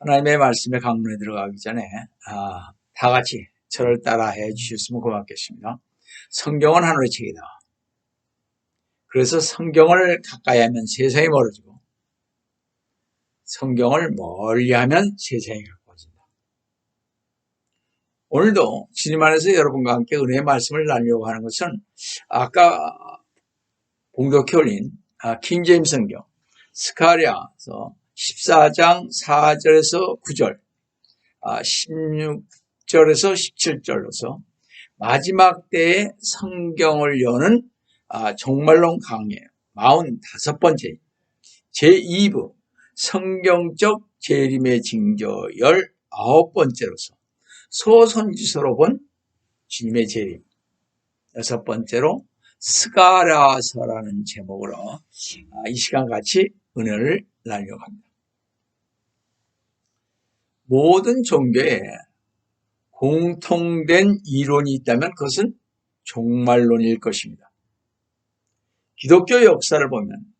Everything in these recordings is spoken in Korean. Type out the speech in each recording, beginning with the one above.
하나님의 말씀에 강론에 들어가기 전에 다 같이 저를 따라해 주셨으면 고맙겠습니다. 성경은 하늘의 책이다. 그래서 성경을 가까이 하면 세상이 멀어지고 성경을 멀리하면 세상이 가까워진다. 오늘도 주님 안에서 여러분과 함께 은혜의 말씀을 나누려고 하는 것은 아까 봉독해 올린 킹제임스 성경 스가랴서 14장 4절에서 9절 16절에서 17절로서 마지막 때에 성경을 여는 종말론 강의 45번째 제2부 성경적 재림의 징조 19번째로서 소선지서로 본 주님의 재림 6번째로 스가랴서라는 제목으로 이 시간 같이 은혜를 나누려고 합니다. 모든 종교에 공통된 이론이 있다면 그것은 종말론일 것입니다. 기독교 역사를 보면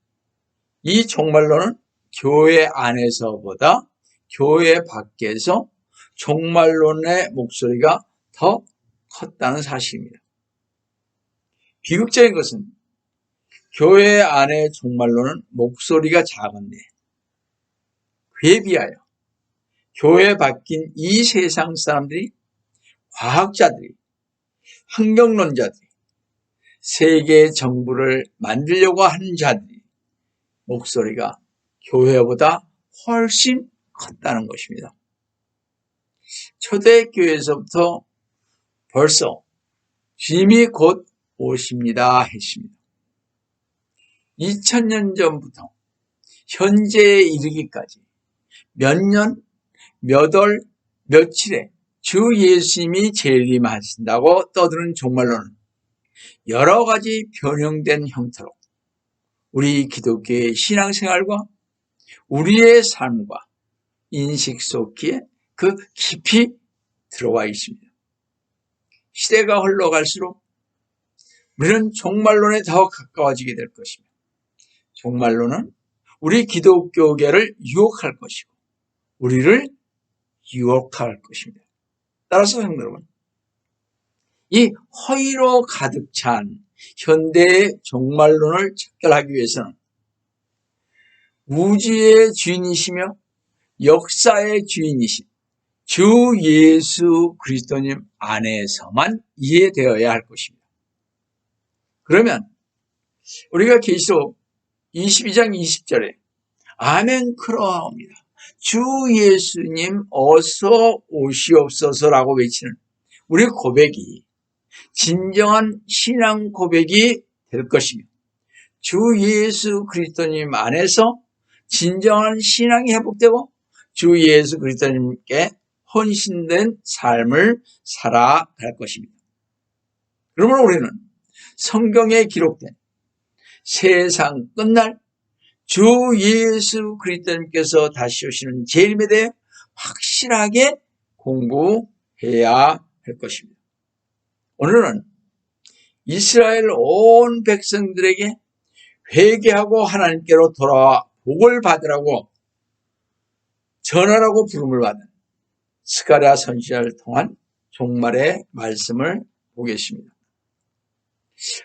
이 종말론은 교회 안에서보다 교회 밖에서 종말론의 목소리가 더 컸다는 사실입니다. 비극적인 것은 교회 안의 종말론은 목소리가 작은데 그에 비하여 교회 밖인 이 세상 사람들이 과학자들이 환경론자들이 세계 정부를 만들려고 하는 자들이 목소리가 교회보다 훨씬 컸다는 것입니다. 초대교회에서부터 벌써 주님이 곧 오십니다 했습니다. 2000년 전부터 현재에 이르기까지 몇 년, 몇 월, 며칠에 주 예수님이 재림하신다고 떠드는 종말론은 여러 가지 변형된 형태로 우리 기독교의 신앙생활과 우리의 삶과 인식 속에 그 깊이 들어와 있습니다. 시대가 흘러갈수록 우리는 종말론에 더 가까워지게 될 것입니다. 종말론은 우리 기독교계를 유혹할 것이고 우리를 유혹할 것입니다. 따라서 성도 여러분, 이 허위로 가득 찬 현대의 종말론을 척결하기 위해서는 우주의 주인이시며 역사의 주인이신 주 예수 그리스도님 안에서만 이해되어야 할 것입니다. 그러면 우리가 계시록 22장 20절에 아멘 그러하옵니다. 주 예수님 어서 오시옵소서라고 외치는 우리 고백이 진정한 신앙 고백이 될 것이며 주 예수 그리스도님 안에서 진정한 신앙이 회복되고 주 예수 그리스도님께 헌신된 삶을 살아갈 것입니다. 그러므로 우리는 성경에 기록된 세상 끝날 주 예수 그리스도님께서 다시 오시는 재림에 대해 확실하게 공부해야 할 것입니다. 오늘은 이스라엘 온 백성들에게 회개하고 하나님께로 돌아와 복을 받으라고 전하라고 부름을 받은 스가랴 선지자를 통한 종말의 말씀을 보겠습니다.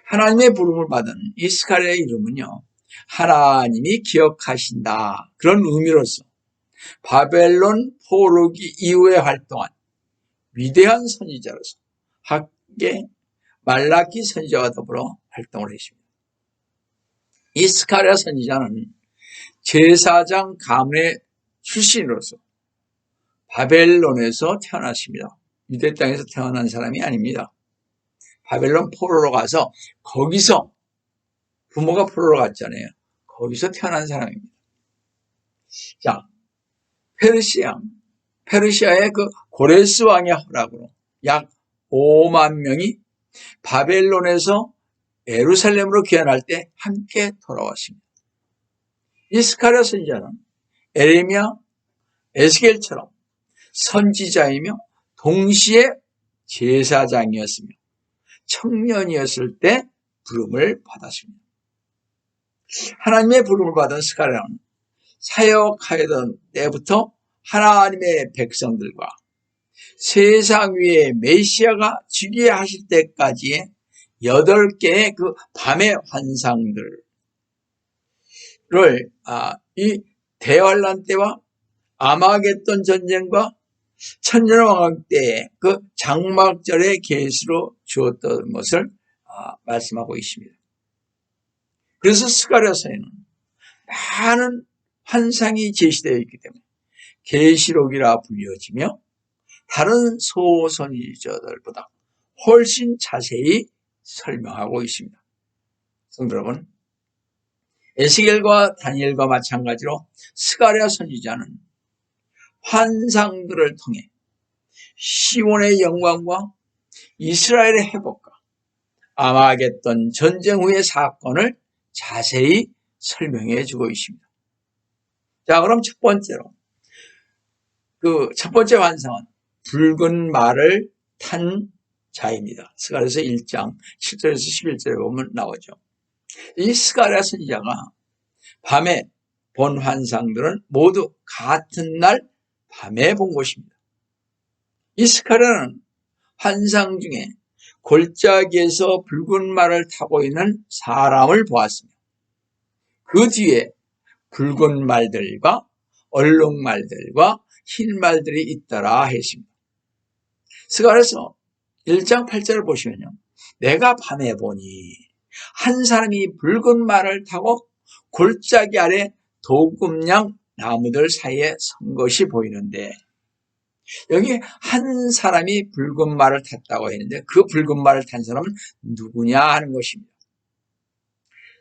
하나님의 부름을 받은 이 스가랴의 이름은요, 하나님이 기억하신다 그런 의미로서 바벨론 포로기 이후에 활동한 위대한 선지자로서 학계 말라기 선지자와 더불어 활동을 했습니다. 이 스가랴 선지자는 제사장 가문의 출신으로서 바벨론에서 태어났습니다. 유대 땅에서 태어난 사람이 아닙니다. 바벨론 포로로 가서 거기서 부모가 포로로 갔잖아요. 거기서 태어난 사람입니다. 자, 페르시아의 그 고레스 왕의 허락으로 약 5만 명이 바벨론에서 예루살렘으로 귀환할 때 함께 돌아왔습니다. 이 스가랴 선지자는 에레미야, 에스겔처럼 선지자이며 동시에 제사장이었으며 청년이었을 때 부름을 받았습니다. 하나님의 부름을 받은 스가랴는 사역하던 때부터 하나님의 백성들과 세상 위에 메시아가 주게 하실 때까지의 8개의 그 밤의 환상들을 이 대환란 때와 아마겟돈 전쟁과 천년왕국 때의 그 장막절의 계시로 주었던 것을 말씀하고 있습니다. 그래서 스가랴서에는 많은 환상이 제시되어 있기 때문에 계시록이라 불려지며 다른 소선지자들보다 훨씬 자세히 설명하고 있습니다. 성도 여러분, 에스겔과 다니엘과 마찬가지로 스가랴 선지자는 환상들을 통해 시온의 영광과 이스라엘의 회복과 아마겟돈 전쟁 후의 사건을 자세히 설명해 주고 있습니다. 자, 그럼 첫 번째로 첫 번째 환상은 붉은 말을 탄 자입니다. 스가랴서 1장 7절에서 11절에 보면 나오죠. 이 스가랴 선지자가 밤에 본 환상들은 모두 같은 날 밤에 본 것입니다. 이 스가랴는 환상 중에 골짜기에서 붉은 말을 타고 있는 사람을 보았습니다. 그 뒤에 붉은 말들과 얼룩말들과 흰 말들이 있더라 했습니다. 스가랴서 1장 8절을 보시면요, 내가 밤에 보니 한 사람이 붉은 말을 타고 골짜기 아래 도금냥 나무들 사이에 선 것이 보이는데, 여기 한 사람이 붉은 말을 탔다고 했는데 그 붉은 말을 탄 사람은 누구냐 하는 것입니다.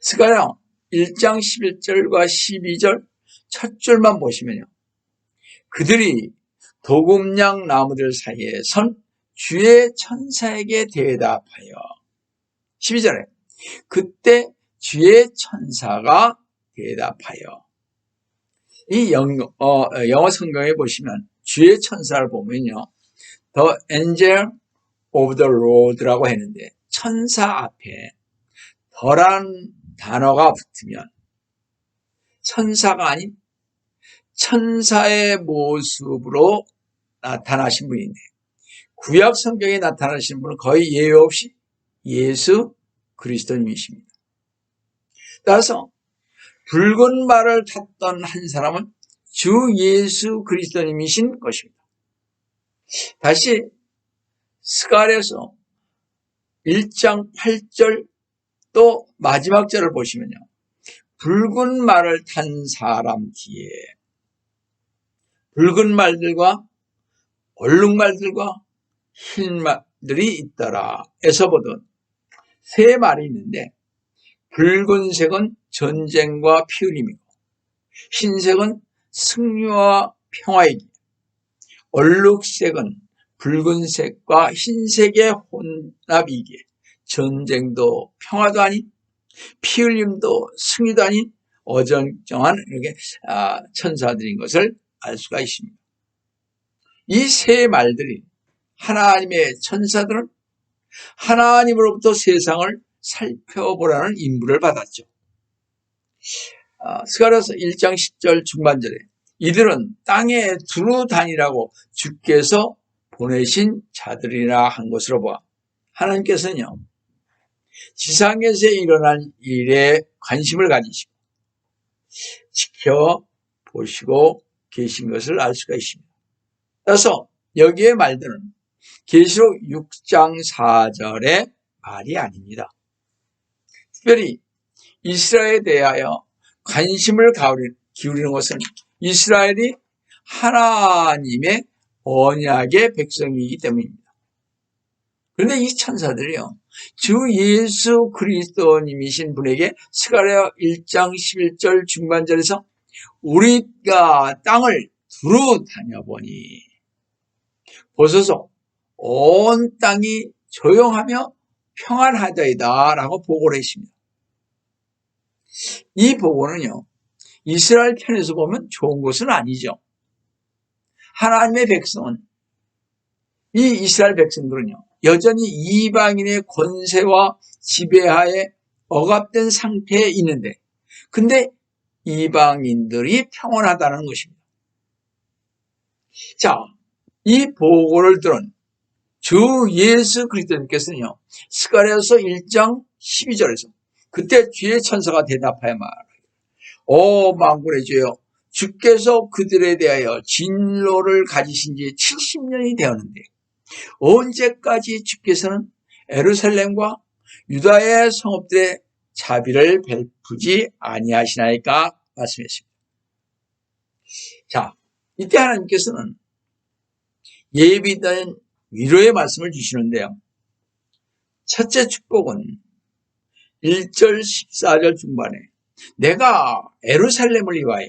스가랴 1장 11절과 12절 첫 줄만 보시면요, 그들이 도금냥 나무들 사이에 선 주의 천사에게 대답하여, 12절에 그때 주의 천사가 대답하여, 이 영어 성경에 보시면 주의 천사를 보면요, The Angel of the Lord라고 했는데 천사 앞에 더란 단어가 붙으면 천사가 아닌 천사의 모습으로 나타나신 분인데, 구약 성경에 나타나신 분은 거의 예외 없이 예수 그리스도님이십니다. 따라서 붉은 말을 탔던 한 사람은 주 예수 그리스도님이신 것입니다. 다시 스가랴서 1장 8절 또 마지막 절을 보시면요, 붉은 말을 탄 사람 뒤에 붉은 말들과 얼룩말들과 흰 말들이 있더라 에서 보던 세 말이 있는데, 붉은색은 전쟁과 피 흘림이고, 흰색은 승리와 평화이기에, 얼룩색은 붉은색과 흰색의 혼합이기에 전쟁도 평화도 아닌 피 흘림도 승리도 아닌 어정쩡한 이렇게 천사들인 것을 알 수가 있습니다. 이 세 말들이 하나님의 천사들은 하나님으로부터 세상을 살펴보라는 임무를 받았죠. 스가랴서 1장 10절 중반절에 이들은 땅에 두루 다니라고 주께서 보내신 자들이라 한 것으로 보아 하나님께서는요, 지상에서 일어난 일에 관심을 가지시고 지켜보시고 계신 것을 알 수가 있습니다. 따라서 여기의 말들은 계시록 6장 4절의 말이 아닙니다. 특별히 이스라엘에 대하여 관심을 기울이는 것은 이스라엘이 하나님의 언약의 백성이기 때문입니다. 그런데 이 천사들이요, 주 예수 그리스도님이신 분에게 스가랴 1장 11절 중반절에서 우리가 땅을 두루 다녀보니 보소서 온 땅이 조용하며 평안하더이다 라고 보고를 했습니다. 이 보고는요, 이스라엘 편에서 보면 좋은 것은 아니죠. 하나님의 백성은, 이 이스라엘 백성들은요, 여전히 이방인의 권세와 지배하에 억압된 상태에 있는데, 근데 이방인들이 평온하다는 것입니다. 자, 이 보고를 들은 주 예수 그리스도님께서는요, 스가랴서 1장 12절에서 그때 주의 천사가 대답하여 말하기를, 오 만군의 주여, 주께서 그들에 대하여 진노를 가지신 지 70년이 되었는데 언제까지 주께서는 예루살렘과 유다의 성읍들의 자비를 베푸지 아니하시나이까 말씀했습니다. 자, 이때 하나님께서는 예비된 위로의 말씀을 주시는데요. 첫째 축복은 1절 14절 중반에 내가 예루살렘을 위하여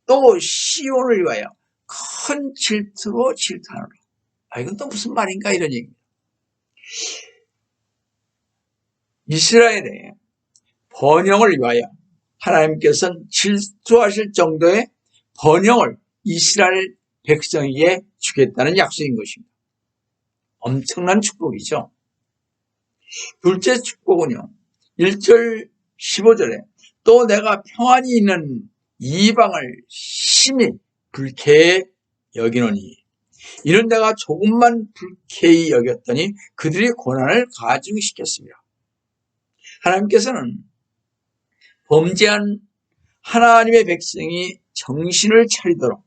또 시온을 위하여 큰 질투로 질투하노라. 이건 또 무슨 말인가 이런 얘기입니다. 이스라엘의 번영을 위하여 하나님께서는 질투하실 정도의 번영을 이스라엘 백성에게 주겠다는 약속인 것입니다. 엄청난 축복이죠. 둘째 축복은요, 1절 15절에 또 내가 평안이 있는 이방을 심히 불쾌히 여기노니 이는 내가 조금만 불쾌히 여겼더니 그들이 고난을 가중시켰습니다. 하나님께서는 범죄한 하나님의 백성이 정신을 차리도록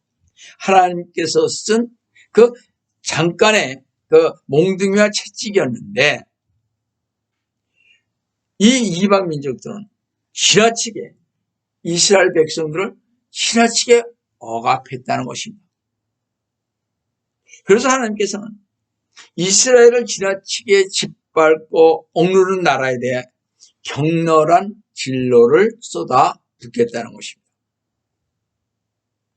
하나님께서 쓴 그 잠깐의 그 몽둥이와 채찍이었는데 이 이방 민족들은 지나치게 이스라엘 백성들을 지나치게 억압했다는 것입니다. 그래서 하나님께서는 이스라엘을 지나치게 짓밟고 억누르는 나라에 대해 격렬한 진노를 쏟아 붓겠다는 것입니다.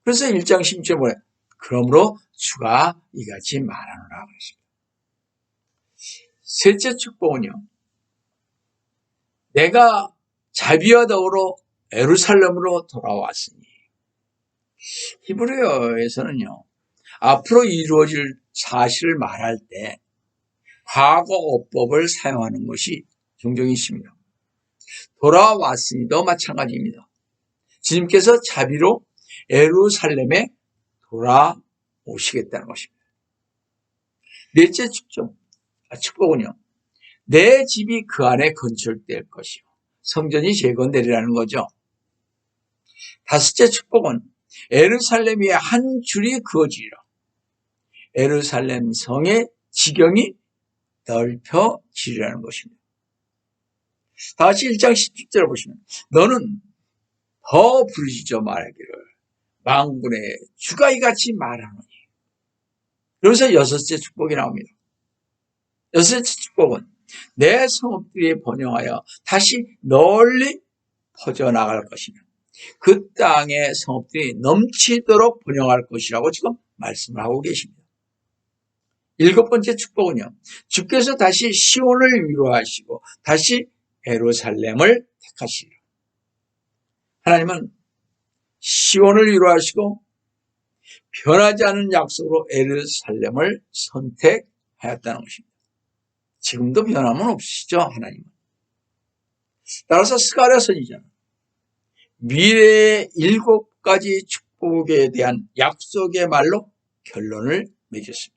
그래서 1장 10절에 뭐예요? 그러므로 주가 이같이 말하노라 그랬습니다. 셋째 축복은요, 내가 자비와 더불어 예루살렘으로 돌아왔으니. 히브리어에서는요, 앞으로 이루어질 사실을 말할 때 과거 어법을 사용하는 것이 종종 있습니다. 돌아왔으니도 마찬가지입니다. 주님께서 자비로 예루살렘에 돌아오시겠다는 것입니다. 넷째 축복은요, 내 집이 그 안에 건축될 것이요, 성전이 재건되리라는 거죠. 다섯째 축복은 예루살렘 위에 한 줄이 그어지리라. 예루살렘 성의 지경이 넓혀지리라는 것입니다. 다시 1장 17절을 보시면 너는 더 부르짖어 말하기를 만군의 주가 이같이 말하노니. 그래서 여섯째 축복이 나옵니다. 여섯째 축복은 내 성읍들이 번영하여 다시 널리 퍼져나갈 것이며 그 땅의 성읍들이 넘치도록 번영할 것이라고 지금 말씀을 하고 계십니다. 일곱 번째 축복은요, 주께서 다시 시온을 위로하시고 다시 예루살렘을 택하시리라. 하나님은 시온을 위로하시고 변하지 않은 약속으로 예루살렘을 선택하였다는 것입니다. 지금도 변함은 없으시죠, 하나님은. 따라서 스가랴 선지자는 미래의 7가지 축복에 대한 약속의 말로 결론을 맺었습니다.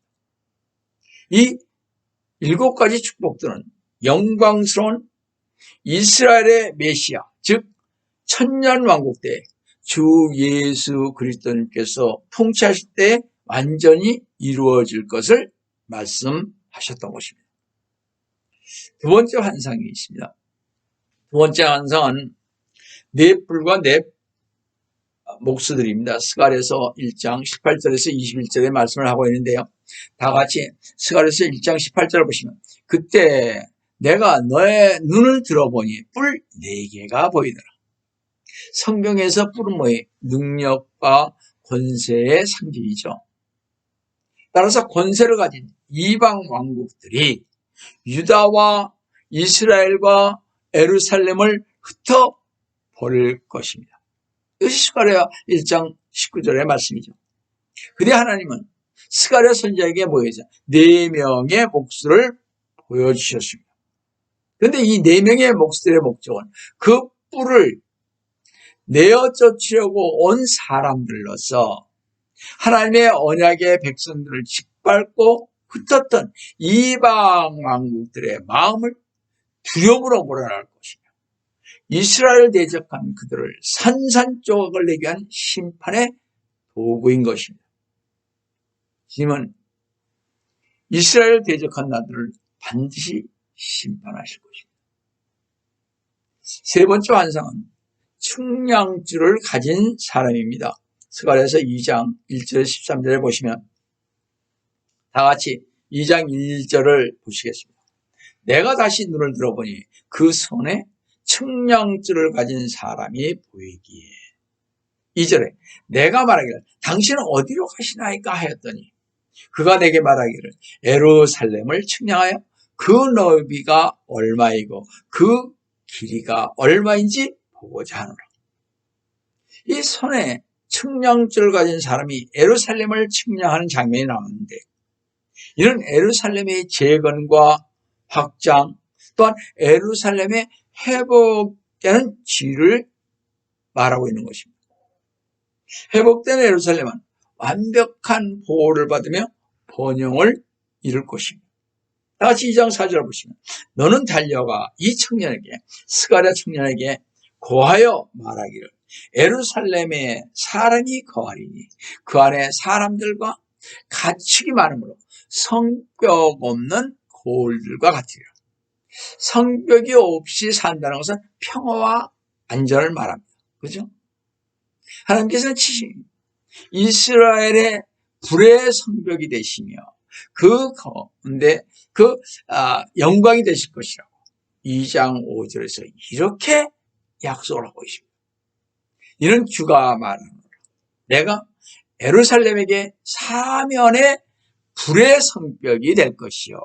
이 7가지 축복들은 영광스러운 이스라엘의 메시아, 즉 천년왕국 때 주 예수 그리스도님께서 통치하실 때 완전히 이루어질 것을 말씀하셨던 것입니다. 두 번째 환상이 있습니다. 두 번째 환상은 네 뿔과 네 목수들입니다. 스가랴서 1장 18절에서 21절의 말씀을 하고 있는데요. 다 같이 스가랴서 1장 18절을 보시면 그때 내가 너의 눈을 들어보니 뿔 4개가 보이더라. 성경에서 뿔은 뭐예요? 능력과 권세의 상징이죠. 따라서 권세를 가진 이방 왕국들이 유다와 이스라엘과 예루살렘을 흩어버릴 것입니다. 이것이 스가랴 1장 19절의 말씀이죠. 그때 하나님은 스가랴 선지자에게 뭐였죠? 4명의 목수를 보여주셨습니다. 그런데 이 4명의 목수들의 목적은 그 뿔을 내어 쫓으려고 온 사람들로서 하나님의 언약의 백성들을 짓밟고 흩었던 이방 왕국들의 마음을 두려움으로 몰아낼 것이며 이스라엘 대적한 그들을 산산조각을 내게 한 심판의 도구인 것입니다. 주님은 이스라엘 대적한 나들을 반드시 심판하실 것입니다. 세 번째 환상은 측량줄을 가진 사람입니다. 스가랴서 2장 1절 13절에 보시면 다 같이 2장 1절을 보시겠습니다. 내가 다시 눈을 들어보니 그 손에 측량줄을 가진 사람이 보이기에 2절에 내가 말하기를 당신은 어디로 가시나이까 하였더니 그가 내게 말하기를 예루살렘을 측량하여 그 너비가 얼마이고 그 길이가 얼마인지 보고자 하노라. 이 손에 측량줄을 가진 사람이 예루살렘을 측량하는 장면이 나오는데 이런 예루살렘의 재건과 확장 또한 예루살렘의 회복되는 질을 말하고 있는 것입니다. 회복된 예루살렘은 완벽한 보호를 받으며 번영을 이룰 것입니다. 다시 2장 4절을 보시면 너는 달려가 이 청년에게 스가랴 청년에게 고하여 말하기를 예루살렘에 사람이 거하리니 그 안에 사람들과 가축이 많으므로 성벽 없는 고을들과 같으리라. 성벽이 없이 산다는 것은 평화와 안전을 말합니다. 그죠? 하나님께서는 이스라엘의 불의 성벽이 되시며 그 가운데 영광이 되실 것이라고 2장 5절에서 이렇게 약속을 하고 있습니다. 이런 주가 말하노라. 내가 예루살렘에게 사면의 불의 성벽이 될 것이요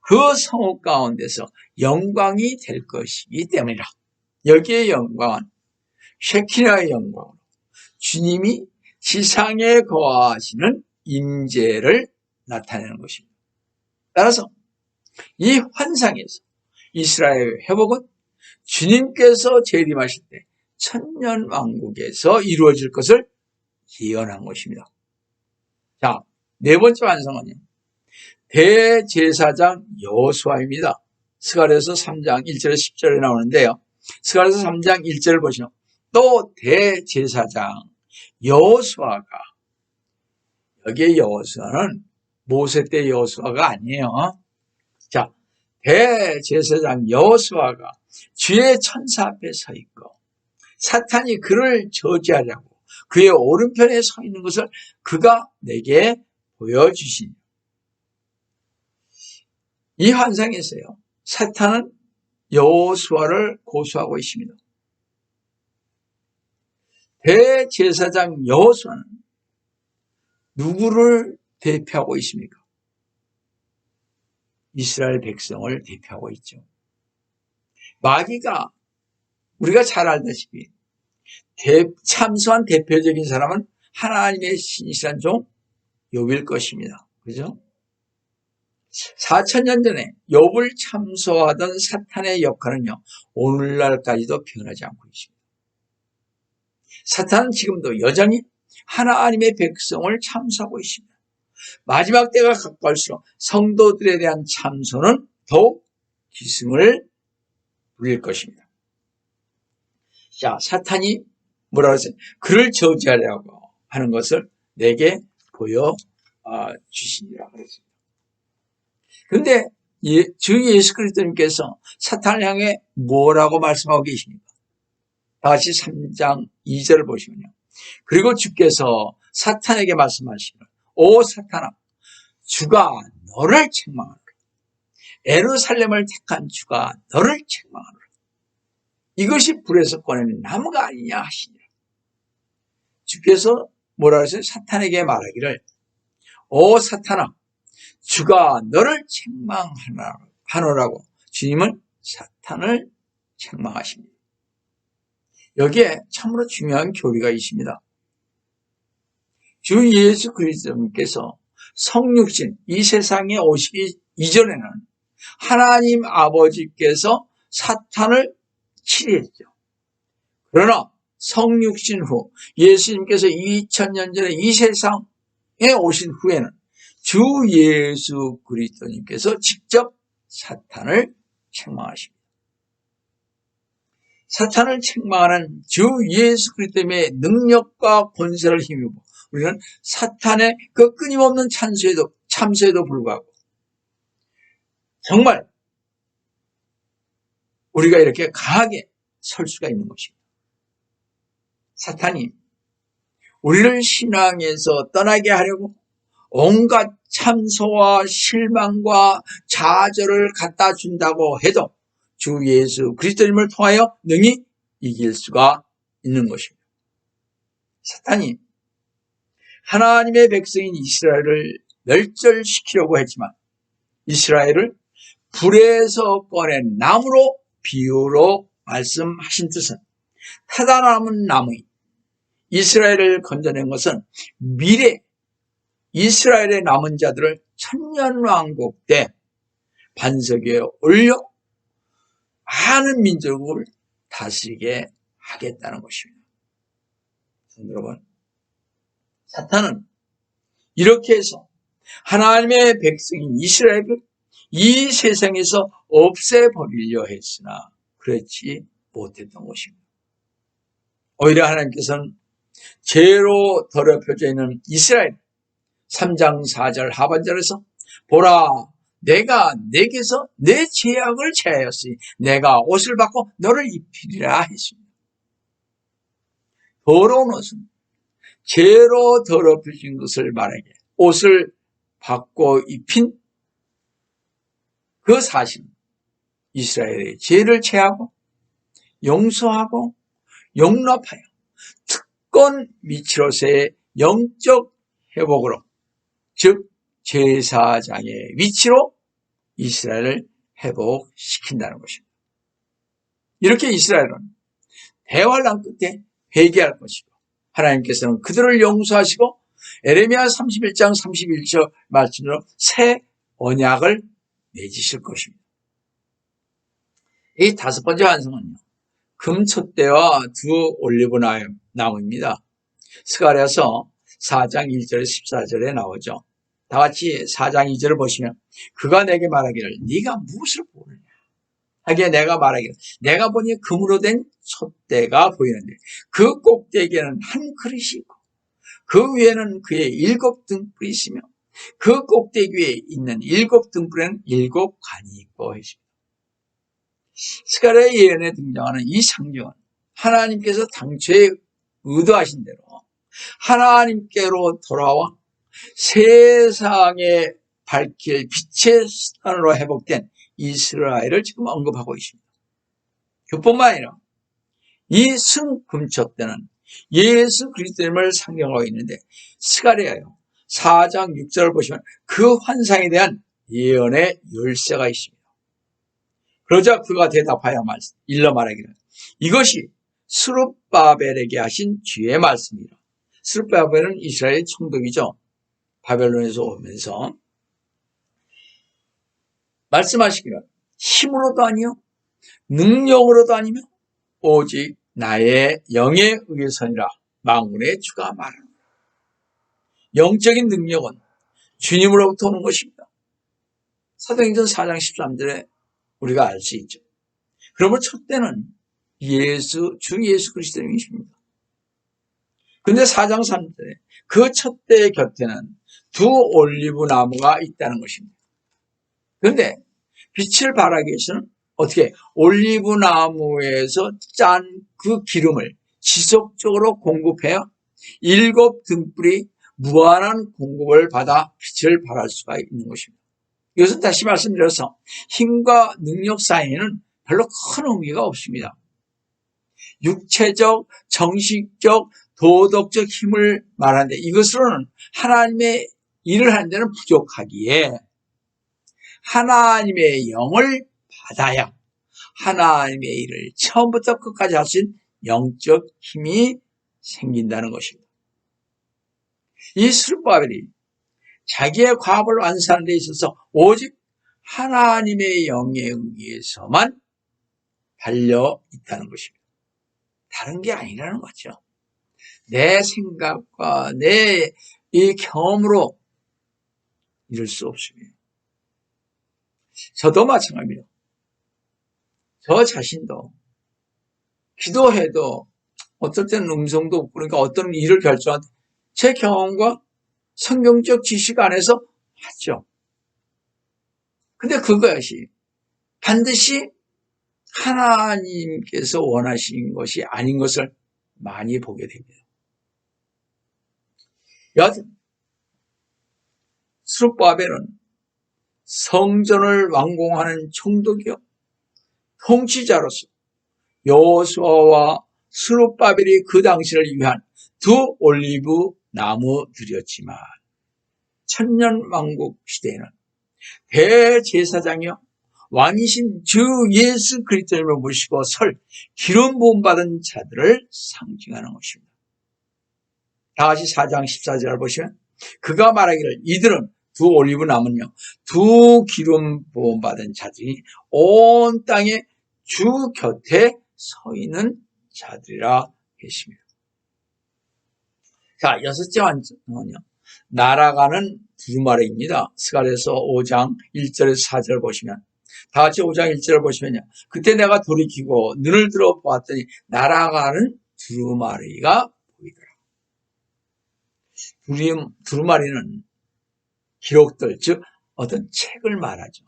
그 성읍 가운데서 영광이 될 것이기 때문이라. 여기에 영광은 쉐키나의 영광으로 주님이 지상에 거하시는 임재를 나타내는 것입니다. 따라서 이 환상에서 이스라엘의 회복은 주님께서 재림하실 때 천년왕국에서 이루어질 것을 예언한 것입니다. 자, 네 번째 환상은요. 대제사장 여호수아입니다. 스가랴서 3장 1절에 10절에 나오는데요. 스가랴서 3장 1절을 보시면 또 대제사장 여호수아가 여기에 여호수아는 모세 때 여호수아가 아니에요. 자, 대제사장 여호수아가 주의 천사 앞에 서 있고 사탄이 그를 저지하려고 그의 오른편에 서 있는 것을 그가 내게 보여주시니 이 환상에서요. 사탄은 여호수아를 고소하고 있습니다. 대제사장 여호수아는 누구를 대표하고 있습니까? 이스라엘 백성을 대표하고 있죠. 마귀가 우리가 잘 알다시피 참소한 대표적인 사람은 하나님의 신실한 종 욥일 것입니다. 그죠? 4,000년 전에 욥을 참소하던 사탄의 역할은요. 오늘날까지도 변하지 않고 있습니다. 사탄은 지금도 여전히 하나님의 백성을 참소하고 있습니다. 마지막 때가 가까울수록 성도들에 대한 참소는 더욱 기승을 부릴 것입니다. 자, 사탄이 뭐라고 했어요? 그를 저지하려고 하는 것을 내게 보여주시니라 그랬습니다. 그런데 주 예수 그리스도님께서 사탄을 향해 뭐라고 말씀하고 계십니까? 다시 3장 2절을 보시면요. 그리고 주께서 사탄에게 말씀하시면 오 사탄아 주가 너를 책망하노라. 예루살렘을 택한 주가 너를 책망하노라. 이것이 불에서 꺼내는 나무가 아니냐 하시니라. 주께서 뭐라 하세요? 사탄에게 말하기를 오 사탄아 주가 너를 책망하노라고 주님은 사탄을 책망하십니다. 여기에 참으로 중요한 교리가 있습니다. 주 예수 그리스도님께서 성육신 이 세상에 오시기 이전에는 하나님 아버지께서 사탄을 치리했죠. 그러나 성육신 후 예수님께서 2000년 전에 이 세상에 오신 후에는 주 예수 그리스도님께서 직접 사탄을 책망하십니다. 사탄을 책망하는 주 예수 그리스도의 능력과 권세를 힘입어 우리는 사탄의 그 끊임없는 참소에도 불구하고 정말 우리가 이렇게 강하게 설 수가 있는 것입니다. 사탄이 우리를 신앙에서 떠나게 하려고 온갖 참소와 실망과 좌절을 갖다 준다고 해도 주 예수 그리스도님을 통하여 능히 이길 수가 있는 것입니다. 사탄이 하나님의 백성인 이스라엘을 멸절시키려고 했지만 이스라엘을 불에서 꺼낸 나무로 비유로 말씀하신 뜻은 타다 남은 나무인 이스라엘을 건져낸 것은 미래 이스라엘의 남은 자들을 천년왕국 때 반석 위에 올려 많은 민족을 다스리게 하겠다는 것입니다. 여러분, 사탄은 이렇게 해서 하나님의 백성인 이스라엘을 이 세상에서 없애버리려 했으나 그렇지 못했던 것입니다. 오히려 하나님께서는 죄로 더럽혀져 있는 이스라엘 3장 4절 하반절에서 보라 내가 내게서 내 죄악을 제하였으니 내가 옷을 받고 너를 입히리라 했습니다. 더러운 옷은 죄로 더럽혀진 것을 말하게 옷을 받고 입힌 그 사실은 이스라엘의 죄를 제하고 용서하고 용납하여 특권 미치로서의 영적 회복으로 즉 제사장의 위치로 이스라엘을 회복시킨다는 것입니다. 이렇게 이스라엘은 대환란 끝에 회개할 것이고 하나님께서는 그들을 용서하시고 에레미야 31장 31절 말씀으로 새 언약을 맺으실 것입니다. 이 다섯 번째 완성은요. 금촛대와 두 올리브 나무입니다. 스가랴서 4장 1절에 14절에 나오죠. 다 같이 4장 2절을 보시면 그가 내게 말하기를 네가 무엇을 보느냐 하기에 내가 말하기를 내가 보니 금으로 된 촛대가 보이는데 그 꼭대기에는 한 그릇이 있고 그 위에는 그의 7 등불이 있으며 그 꼭대기 위에 있는 7 등불에는 7 관이 있고 했습니다. 스가랴의 예언에 등장하는 이 상징은 하나님께서 당초에 의도하신 대로 하나님께로 돌아와 세상에 밝힐 빛의 수단으로 회복된 이스라엘을 지금 언급하고 있습니다. 그뿐만 아니라 이 승금촛대는 예수 그리스도님을 상징하고 있는데 스가랴요 4장 6절을 보시면 그 환상에 대한 예언의 열쇠가 있습니다. 그러자 그가 대답하여 일러 말하기를 이것이 스룹바벨에게 하신 주의 말씀이라. 스룹바벨은 이스라엘의 총독이죠. 바벨론에서 오면서 말씀하시기를 힘으로도 아니요 능력으로도 아니며 오직 나의 영에 의해서니라 만군의 주가 말하노라. 영적인 능력은 주님으로부터 오는 것입니다. 사도행전 4장 13절에 우리가 알 수 있죠. 그러면 촛대는 주 예수 그리스도님이십니다. 근데 4장 3절에 그 촛대의 곁에는 두 올리브 나무가 있다는 것입니다. 그런데 빛을 발하기 위해서는 어떻게 올리브 나무에서 짠 그 기름을 지속적으로 공급해야 7 등불이 무한한 공급을 받아 빛을 발할 수가 있는 것입니다. 이것은 다시 말씀드려서 힘과 능력 사이에는 별로 큰 의미가 없습니다. 육체적, 정식적, 도덕적 힘을 말하는데 이것으로는 하나님의 일을 하는 데는 부족하기에 하나님의 영을 받아야 하나님의 일을 처음부터 끝까지 하신 영적 힘이 생긴다는 것입니다. 이 스룹바벨이 자기의 과업을 완수하는 데 있어서 오직 하나님의 영에 의해서만 달려 있다는 것입니다. 다른 게 아니라는 거죠. 내 생각과 내 이 경험으로 이룰 수 없습니다. 저도 마찬가지입니다. 저 자신도 기도해도 어떨 때는 음성도 없고, 그러니까 어떤 일을 결정할 때 제 경험과 성경적 지식 안에서 하죠. 근데 그것이 반드시 하나님께서 원하시는 것이 아닌 것을 많이 보게 됩니다. 여하튼 스룹바벨은 성전을 완공하는 총독이요 통치자로서 여호수아와 스룹바벨이 그 당시를 위한 두 올리브 나무들이었지만 천년왕국 시대에는 대제사장이요 왕이신 주 예수 그리스도를 모시고 설 기름 부음 받은 자들을 상징하는 것입니다. 다시 4장 14절을 보시면 그가 말하기를 이들은 두 올리브 나무는요 두 기름 부음 받은 자들이 온 땅에 주 곁에 서 있는 자들이라 했습니다. 자, 여섯째 환상은요 날아가는 두루마리입니다. 스가랴서 5장 1절에서 4절을 보시면 다 같이 5장 1절을 보시면요 그때 내가 돌이키고 눈을 들어 보았더니 날아가는 두루마리가 보이더라. 두루마리는 기록들, 즉 어떤 책을 말하죠.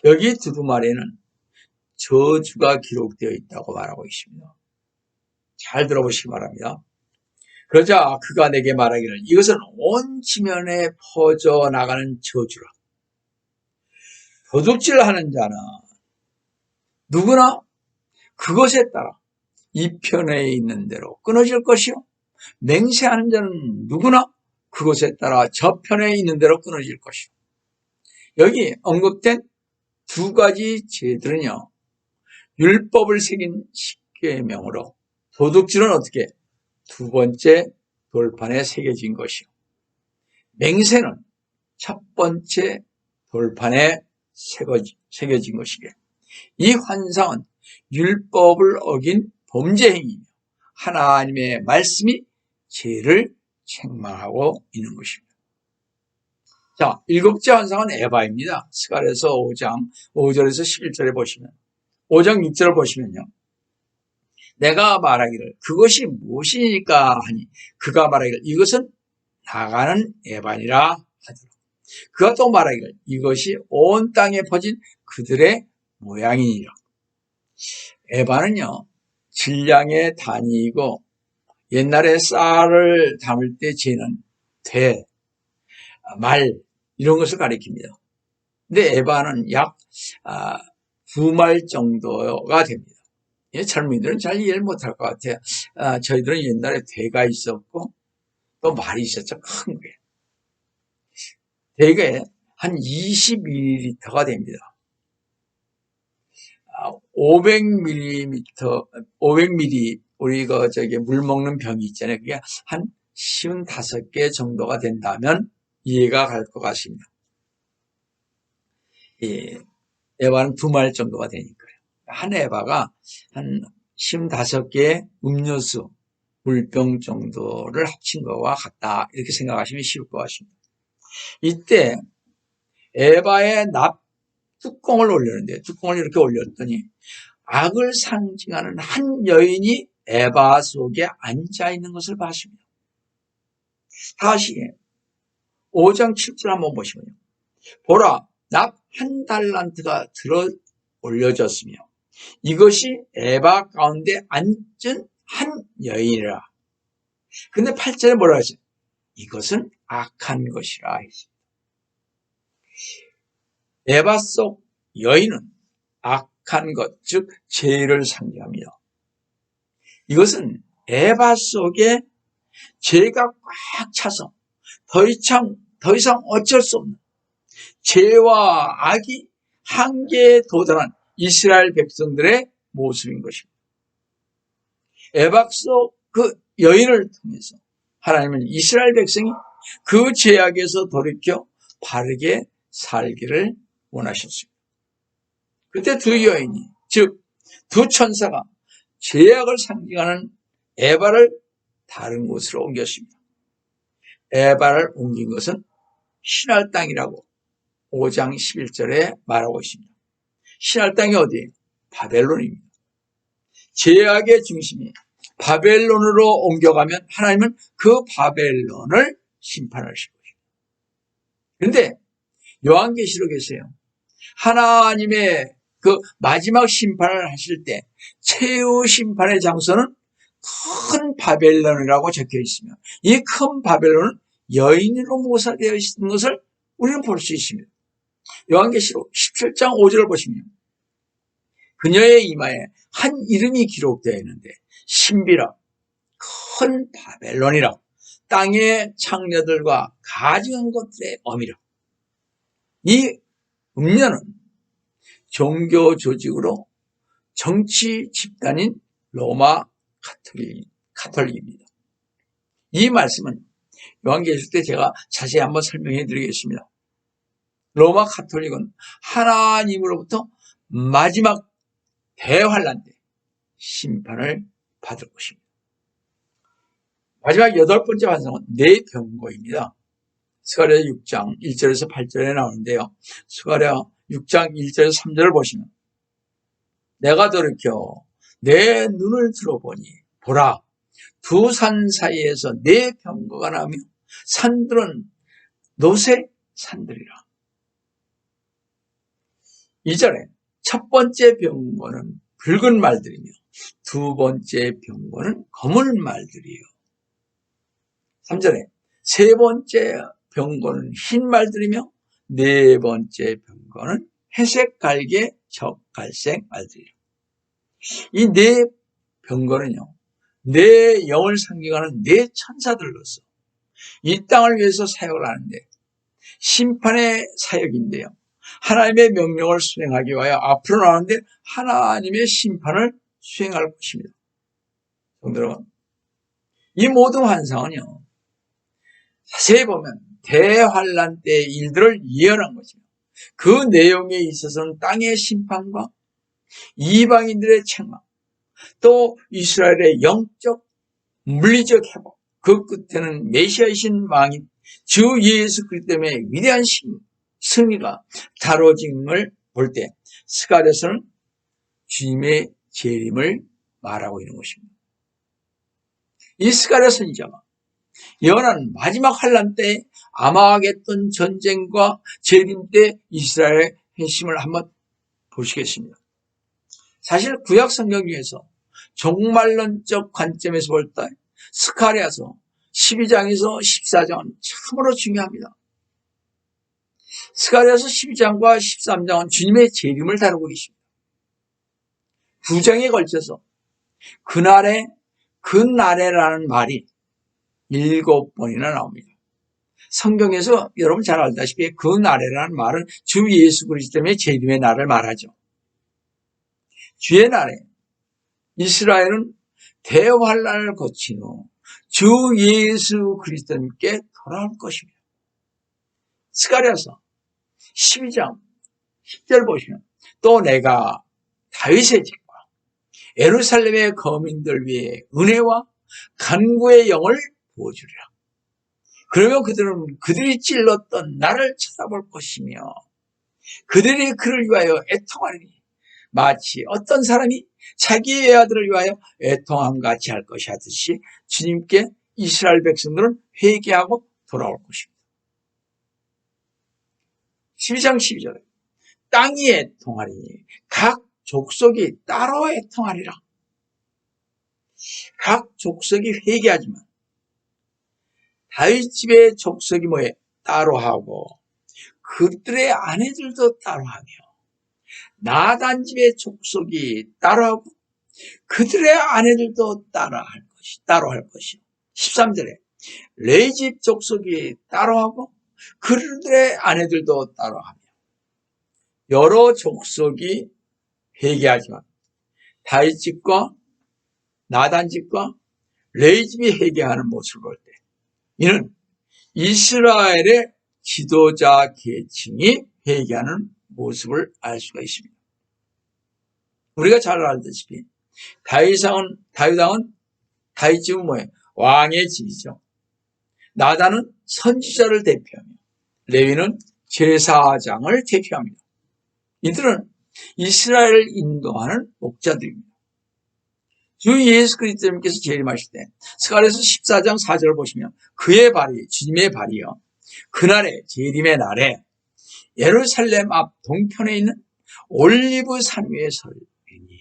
여기 두루마리는 저주가 기록되어 있다고 말하고 있습니다. 잘 들어보시기 바랍니다. 그러자 그가 내게 말하기를 이것은 온 지면에 퍼져나가는 저주라. 도둑질하는 자는 누구나 그것에 따라 이 편에 있는 대로 끊어질 것이요 맹세하는 자는 누구나 그것에 따라 저편에 있는 대로 끊어질 것이요. 여기 언급된 두 가지 죄들은요 율법을 새긴 십계명으로 도둑질은 어떻게 두 번째 돌판에 새겨진 것이요 맹세는 첫 번째 돌판에 새겨진 것이게 이 환상은 율법을 어긴 범죄 행위이며 하나님의 말씀이 죄를 책망하고 있는 것입니다. 자, 일곱째 환상은 에바입니다. 스가랴서 5장 5절에서 11절에 보시면 5장 6절을 보시면요 내가 말하기를 그것이 무엇이니까 하니 그가 말하기를 이것은 나가는 에바니라 하더라. 그가 또 말하기를 이것이 온 땅에 퍼진 그들의 모양이니라. 에바는요 질량의 단위이고 옛날에 쌀을 담을 때 재는 대, 말 이런 것을 가리킵니다. 근데 에바는 약 2말 정도가 됩니다. 젊은이들은 잘 이해를 못할 것 같아요. 저희들은 옛날에 대가 있었고 또 말이 있었죠. 큰 게. 대개 한 20ml가 됩니다. 500ml 우리 물 먹는 병이 있잖아요. 그게 한 55개 정도가 된다면 이해가 갈 것 같습니다. 에바는 2말 정도가 되니까요. 한 에바가 한 55개의 음료수 물병 정도를 합친 것과 같다. 이렇게 생각하시면 쉬울 것 같습니다. 이때 에바의 납 뚜껑을 올렸는데 뚜껑을 이렇게 올렸더니 악을 상징하는 한 여인이 에바 속에 앉아있는 것을 봤습니다. 다시 5장 7절 한번 보시면요. 보라, 납 1달란트가 들어 올려졌으며 이것이 에바 가운데 앉은 한 여인이라. 근데 8절에 뭐라 하죠? 이것은 악한 것이라 했습니다. 에바 속 여인은 악한 것, 즉 죄를 상징합니다. 이것은 에바 속에 죄가 꽉 차서 더 이상 어쩔 수 없는 죄와 악이 한계에 도달한 이스라엘 백성들의 모습인 것입니다. 에바 속 그 여인을 통해서 하나님은 이스라엘 백성이 그 죄악에서 돌이켜 바르게 살기를 원하셨습니다. 그때 두 여인이, 즉 두 천사가 죄악을 상징하는 에바를 다른 곳으로 옮겼습니다. 에바를 옮긴 것은 신할 땅이라고 5장 11절에 말하고 있습니다. 신할 땅이 어디예요? 바벨론입니다. 죄악의 중심이 바벨론으로 옮겨가면 하나님은 그 바벨론을 심판하실 것입니다. 그런데 요한계시록에서요, 하나님의 그 마지막 심판을 하실 때 최후 심판의 장소는 큰 바벨론이라고 적혀 있으며, 이 큰 바벨론은 여인으로 묘사되어 있는 것을 우리는 볼 수 있습니다. 요한계시록 17장 5절을 보시면 그녀의 이마에 한 이름이 기록되어 있는데 신비라 큰 바벨론이라 땅의 창녀들과 가증한 것들의 어미라. 이 음녀는 종교 조직으로 정치 집단인 로마 카톨릭입니다. 이 말씀은 요한계시록 때 제가 자세히 한번 설명해 드리겠습니다. 로마 카톨릭은 하나님으로부터 마지막 대환란 때 심판을 받을 것입니다. 마지막 8번째 환상은 네 병거입니다. 스가랴 6장 1절에서 8절에 나오는데요. 스가랴 6장 1절에서 3절을 보시면 내가 돌이켜 내 눈을 들어보니 보라 두 산 사이에서 네 병거가 나오며 산들은 노새 산들이라. 2절에 첫 번째 병거는 붉은 말들이며 두 번째 병거는 검은 말들이요. 3절에 세 번째 병거는 흰 말들이며 네 번째 병거는 회색 갈개 적갈색 말들이요. 이 네 병거는요, 네 영을 상징하는 네 천사들로서 이 땅을 위해서 사역을 하는데 심판의 사역인데요, 하나님의 명령을 수행하기 위하여 앞으로 나오는데 하나님의 심판을 수행할 것입니다. 성도 여러분, 이 모든 환상은요, 자세히 보면 대환란 때의 일들을 예언한 것입니다. 그 내용에 있어서는 땅의 심판과 이방인들의 책망, 또 이스라엘의 영적 물리적 회복, 그 끝에는 메시아이신 왕인 주 예수 그리스도 때문에 위대한 승리가 다뤄짐을 볼 때 스가랴서는 주님의 재림을 말하고 있는 것입니다. 이 스가랴 선지자가 예언한 마지막 환란 때 아마겟돈 전쟁과 재림 때 이스라엘의 회심을 한번 보시겠습니다. 사실 구약 성경 중에서 종말론적 관점에서 볼 때 스가랴서 12장에서 14장은 참으로 중요합니다. 스가랴서 12장과 13장은 주님의 재림을 다루고 있습니다. 2장에 걸쳐서 그날에라는 말이 7번이나 나옵니다. 성경에서 여러분 잘 알다시피 그날에라는 말은 주 예수 그리스도 때문에 재림의 날을 말하죠. 주의 날에 이스라엘은 대환란을 거친 후 주 예수 그리스도님께 돌아올 것입니다. 스가랴서 12장 10절 보시면 또 내가 다윗의 집과 예루살렘의 거민들 위에 은혜와 간구의 영을 부어주리라. 그러면 그들은 그들이 찔렀던 나를 쳐다볼 것이며 그들이 그를 위하여 애통하리니 마치 어떤 사람이 자기의 아들을 위하여 애통함 같이 할 것이 하듯이 주님께 이스라엘 백성들은 회개하고 돌아올 것입니다. 12장 12절에 땅이 애통하리니 각 족속이 따로 애통하리라. 각 족속이 회개하지만 다윗 집의 족속이 뭐에 따로 하고 그들의 아내들도 따로 하며 나단 집의 족속이 따로하고 그들의 아내들도 따로 할 것이요. 13절에 레위 집 족속이 따로하고 그들의 아내들도 따로하며 여러 족속이 회개하지만 다윗 집과 나단 집과 레위 집이 회개하는 모습을 볼 때 이는 이스라엘의 지도자 계층이 회개하는 모습을 알 수가 있습니다. 우리가 잘 알다시피 다윗집은 뭐예요? 왕의 집이죠. 나단은 선지자를 대표하며 레위는 제사장을 대표합니다. 이들은 이스라엘을 인도하는 목자들입니다. 주 예수 그리스도님께서 재림하실 때 스가랴서 14장 4절을 보시면 그의 발이, 주님의 발이요, 그날에, 재림의 날에 예루살렘 앞 동편에 있는 올리브산 위에 설리니,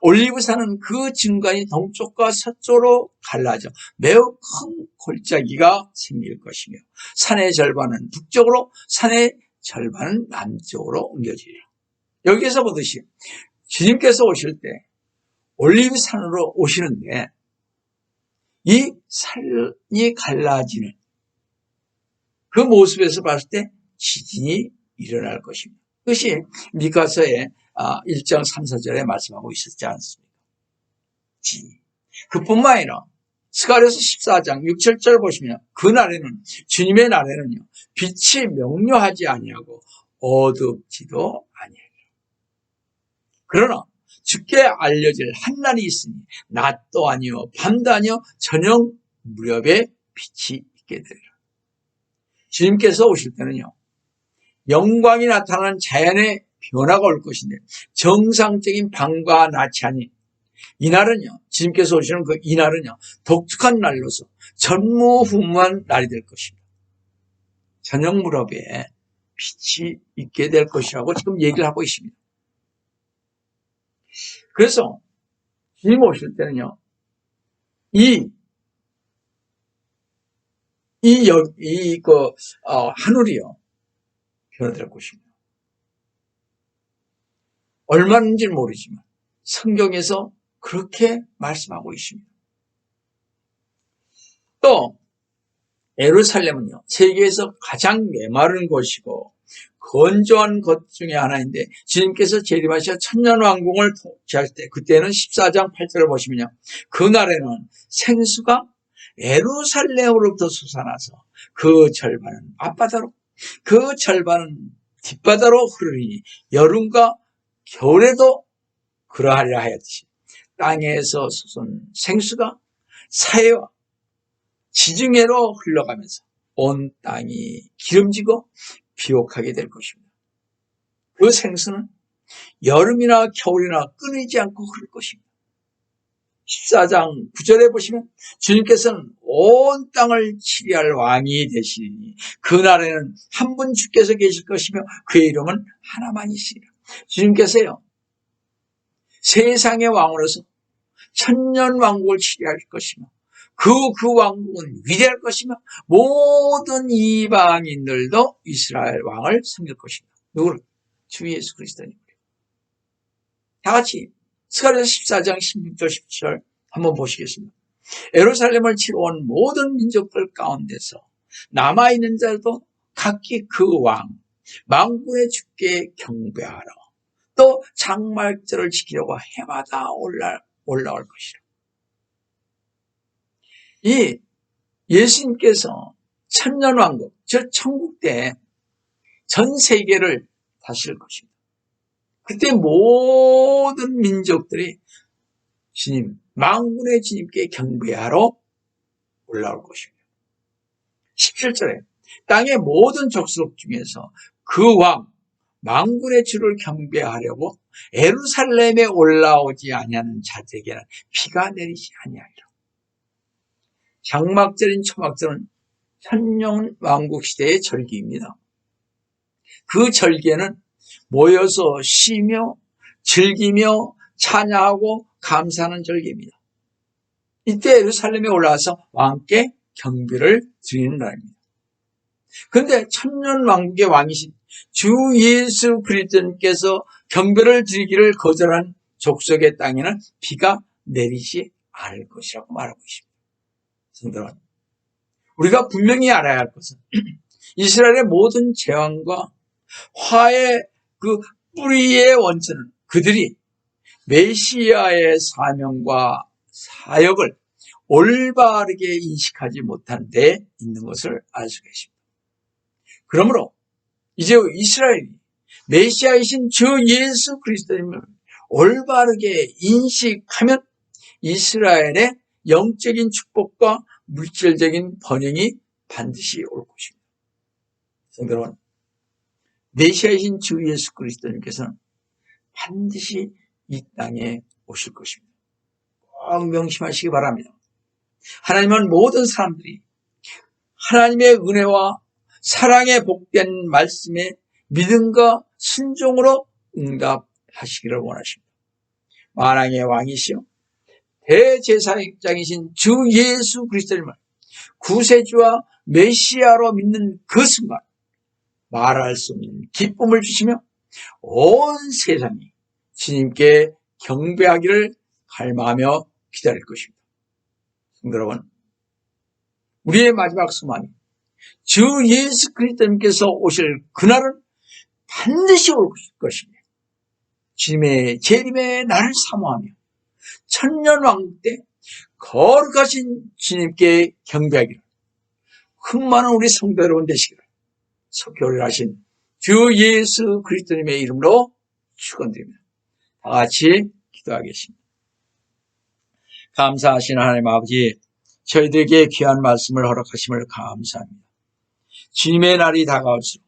올리브산은 그 중간이 동쪽과 서쪽으로 갈라져 매우 큰 골짜기가 생길 것이며 산의 절반은 북쪽으로, 산의 절반은 남쪽으로 옮겨지리라. 여기에서 보듯이 주님께서 오실 때 올리브산으로 오시는데 이 산이 갈라지는 그 모습에서 봤을 때 지진이 일어날 것입니다. 그것이 미가서의 1장 3, 4절에 말씀하고 있었지 않습니까? 지진. 그뿐만 아니라 스가랴서 14장 6, 7절 보시면 그날에는, 주님의 날에는요, 빛이 명료하지 아니하고 어둡지도 아니하리라. 그러나 주께 알려질 한 날이 있으니 낮도 아니요 밤도 아니요 저녁 무렵에 빛이 있게 되리라. 주님께서 오실 때는요, 영광이 나타나는 자연의 변화가 올 것인데 정상적인 밤과 낮이 아닌 이날은요, 주님께서 오시는 그 이날은요, 독특한 날로서 전무후무한 날이 될 것입니다. 저녁 무렵에 빛이 있게 될 것이라고 지금 얘기를 하고 있습니다. 그래서 주님 오실 때는요, 하늘이요, 변화될 것입니다. 얼마인지는 모르지만 성경에서 그렇게 말씀하고 있습니다. 또 예루살렘은요, 세계에서 가장 메마른 곳이고 건조한 것 중에 하나인데 주님께서 재림하셔 천년왕국을 통치하실 때 그때는 14장 8절을 보시면요, 그날에는 생수가 예루살렘으로부터 솟아나서 그 절반은 앞바다로, 그 절반은 뒷바다로 흐르니 여름과 겨울에도 그러하리라 하였듯이 땅에서 솟은 생수가 사해와 지중해로 흘러가면서 온 땅이 기름지고 비옥하게 될 것입니다. 그 생수는 여름이나 겨울이나 끊이지 않고 흐를 것입니다. 14장 9절에 보시면 주님께서는 온 땅을 치리할 왕이 되시니 그날에는 한 분 주께서 계실 것이며 그의 이름은 하나만이시리라. 주님께서요, 세상의 왕으로서 천년 왕국을 치리할 것이며 그 왕국은 위대할 것이며 모든 이방인들도 이스라엘 왕을 섬길 것입니다. 누구를? 주 예수 그리스도님. 다 같이 스가랴서 14장 16절 17절 한번 보시겠습니다. 예루살렘을 치러 온 모든 민족들 가운데서 남아있는 자도 각기 그 왕 만군의 주께 경배하러 또 장막절을 지키려고 해마다 올라올 것이라. 이 예수님께서 천년왕국, 즉 천국 때 전 세계를 다스릴 것입니다. 그때 모든 민족들이 주님, 만군의 주님께 경배하러 올라올 것입니다. 17절에 땅의 모든 족속 중에서 그 왕, 만군의 주를 경배하려고 예루살렘에 올라오지 아니하는 자들에게는 비가 내리지 아니하리라. 장막절인 초막절은 천년 왕국 시대의 절기입니다. 그 절기에는 모여서 쉬며 즐기며 찬양하고 감사하는 절기입니다. 이때 예루살렘에 올라와서 왕께 경배를 드리는 날입니다. 그런데 천년 왕국의 왕이신 주 예수 그리스도님께서 경배를 드리기를 거절한 족속의 땅에는 비가 내리지 않을 것이라고 말하고 있습니다. 성도는 우리가 분명히 알아야 할 것은 이스라엘의 모든 재앙과 화의 그 뿌리의 원천은 그들이 메시아의 사명과 사역을 올바르게 인식하지 못한 데 있는 것을 알 수가 있습니다. 그러므로 이제 이스라엘이 메시아이신 주 예수 그리스도님을 올바르게 인식하면 이스라엘의 영적인 축복과 물질적인 번영이 반드시 올 것입니다. 성도 여러분, 메시아이신 주 예수 그리스도님께서는 반드시 이 땅에 오실 것입니다. 꼭 명심하시기 바랍니다. 하나님은 모든 사람들이 하나님의 은혜와 사랑에 복된 말씀에 믿음과 순종으로 응답하시기를 원하십니다. 만왕의 왕이시여 대제사장이신 주 예수 그리스도님을 구세주와 메시아로 믿는 그 순간 말할 수 없는 기쁨을 주시며 온 세상이 주님께 경배하기를 갈망하며 기다릴 것입니다. 성도 여러분, 우리의 마지막 소망이 주 예수 그리스도님께서 오실 그날은 반드시 올 것입니다. 주님의 재림의 날을 사모하며 천년왕국 때 거룩하신 주님께 경배하기를 흥많은 우리 성도 여러분 되시기를 속교를 하신 주 예수 그리스도님의 이름으로 축원드립니다. 다 같이 기도하겠습니다. 감사하신 하나님 아버지, 저희들에게 귀한 말씀을 허락하심을 감사합니다. 주님의 날이 다가올수록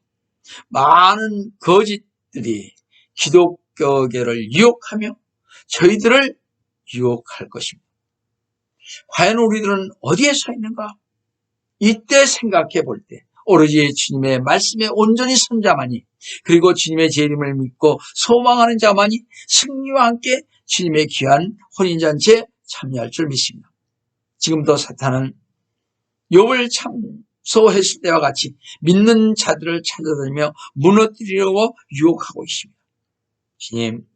많은 거짓들이 기독교계를 유혹하며 저희들을 유혹할 것입니다. 과연 우리들은 어디에 서 있는가? 이때 생각해 볼 때 오로지 주님의 말씀에 온전히 선 자만이, 그리고 주님의 재림을 믿고 소망하는 자만이 승리와 함께 주님의 귀한 혼인잔치에 참여할 줄 믿습니다. 지금도 사탄은 욥을 참소했을 때와 같이 믿는 자들을 찾아다니며 무너뜨리려고 유혹하고 있습니다. 주님,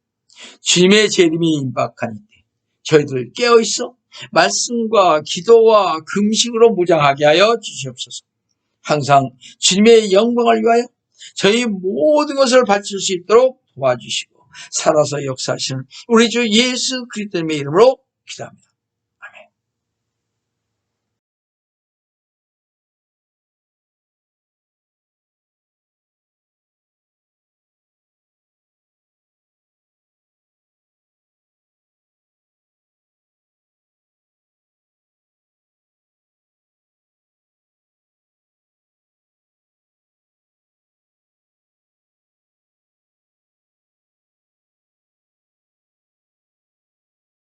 주님의 재림이 임박한 이때 저희들 깨어있어 말씀과 기도와 금식으로 무장하게 하여 주시옵소서. 항상 주님의 영광을 위하여 저희 모든 것을 바칠 수 있도록 도와주시고 살아서 역사하시는 우리 주 예수 그리스도의 이름으로 기도합니다.